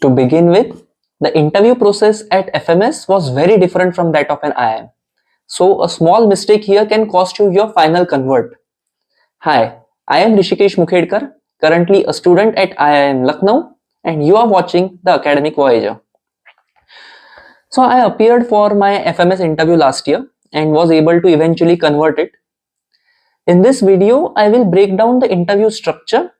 To begin with, the interview process at FMS was very different from that of an IIM. So a small mistake here can cost you your final convert. Hi, I am Rishikesh Mukhedkar, currently a student at IIM Lucknow, and you are watching the Academic Voyager. So I appeared for my FMS interview last year and was able to eventually convert it. In this video, I will break down the interview structure,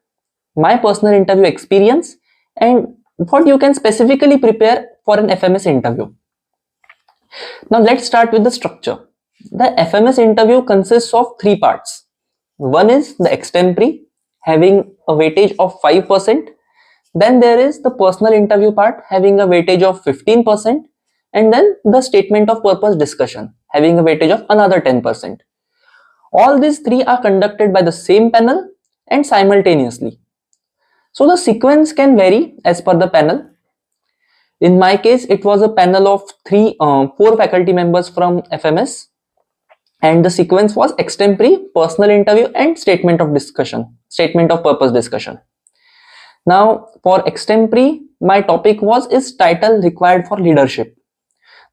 my personal interview experience, and what you can specifically prepare for an FMS interview. Now let's start with the structure. The FMS interview consists of three parts. One is the extempore, having a weightage of 5%. Then there is the personal interview part, having a weightage of 15%. And then the statement of purpose discussion, having a weightage of another 10%. All these three are conducted by the same panel and simultaneously. So the sequence can vary as per the panel. In my case, it was a panel of four faculty members from FMS, and the sequence was extempore, personal interview, and statement of purpose discussion. Now, for extempore, my topic is title required for leadership.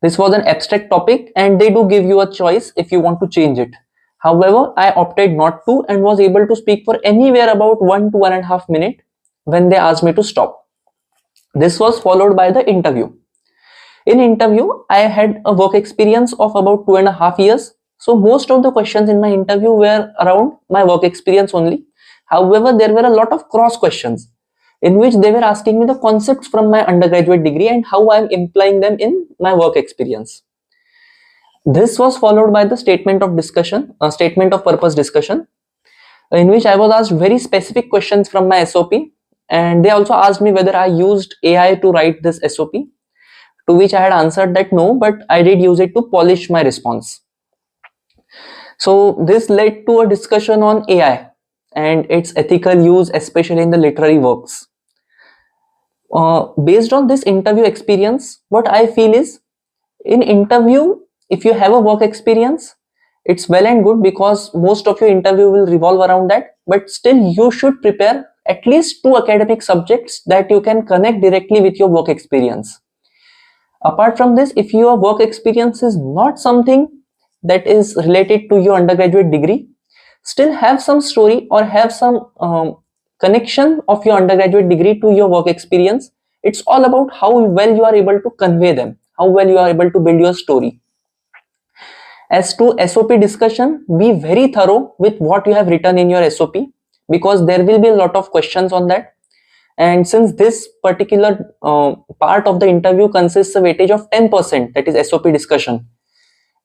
This was an abstract topic, and they do give you a choice if you want to change it. However, I opted not to and was able to speak for anywhere about 1 to 1.5 minutes when they asked me to stop. This was followed by the interview. In interview, I had a work experience of about 2.5 years. So most of the questions in my interview were around my work experience only. However, there were a lot of cross questions in which they were asking me the concepts from my undergraduate degree and how I am implying them in my work experience. This was followed by the statement of purpose discussion, in which I was asked very specific questions from my SOP, and they also asked me whether I used AI to write this SOP, to which I had answered that no, but I did use it to polish my response. So this led to a discussion on AI and its ethical use, especially in the literary works. Based on this interview experience, what I feel is, in interview, if you have a work experience, it's well and good because most of your interview will revolve around that, but still you should prepare at least 2 academic subjects that you can connect directly with your work experience. Apart from this, if your work experience is not something that is related to your undergraduate degree, still have some story or have some connection of your undergraduate degree to your work experience. It's all about how well you are able to convey them, how well you are able to build your story. As to SOP discussion, be very thorough with what you have written in your SOP because there will be a lot of questions on that. And since this particular part of the interview consists of weightage of 10%, that is SOP discussion,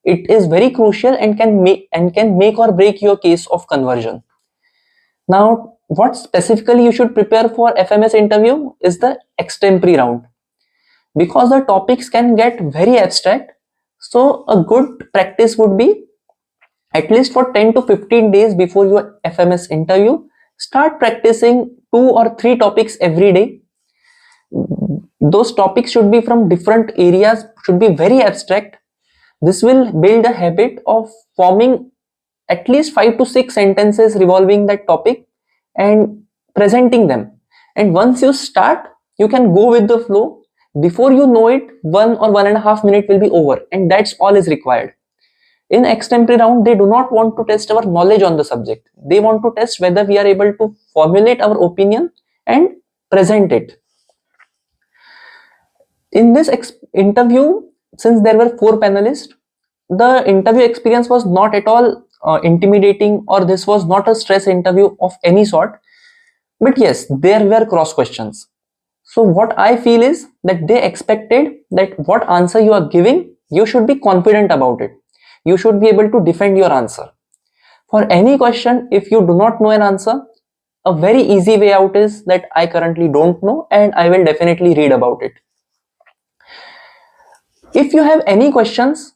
it is very crucial and can make or break your case of conversion. Now, what specifically you should prepare for FMS interview is the extempore round, because the topics can get very abstract. So a good practice would be, at least for 10 to 15 days before your FMS interview, start practicing 2 or 3 topics every day. Those topics should be from different areas, should be very abstract. This will build a habit of forming at least 5 to 6 sentences revolving that topic and presenting them. And once you start, you can go with the flow. Before you know it, 1 or 1.5 minutes will be over, and that's all is required. In extempore round, they do not want to test our knowledge on the subject. They want to test whether we are able to formulate our opinion and present it. In this interview, since there were 4 panelists, the interview experience was not at all intimidating, or this was not a stress interview of any sort. But yes, there were cross questions. So what I feel is that they expected that what answer you are giving, you should be confident about it. You should be able to defend your answer. For any question, if you do not know an answer, a very easy way out is that I currently don't know and I will definitely read about it. If you have any questions,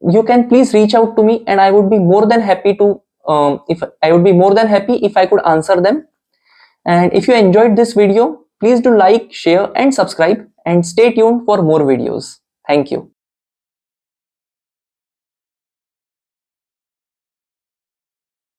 you can please reach out to me and I would be more than happy if I could answer them. And if you enjoyed this video, please do like, share and subscribe, and stay tuned for more videos. Thank you.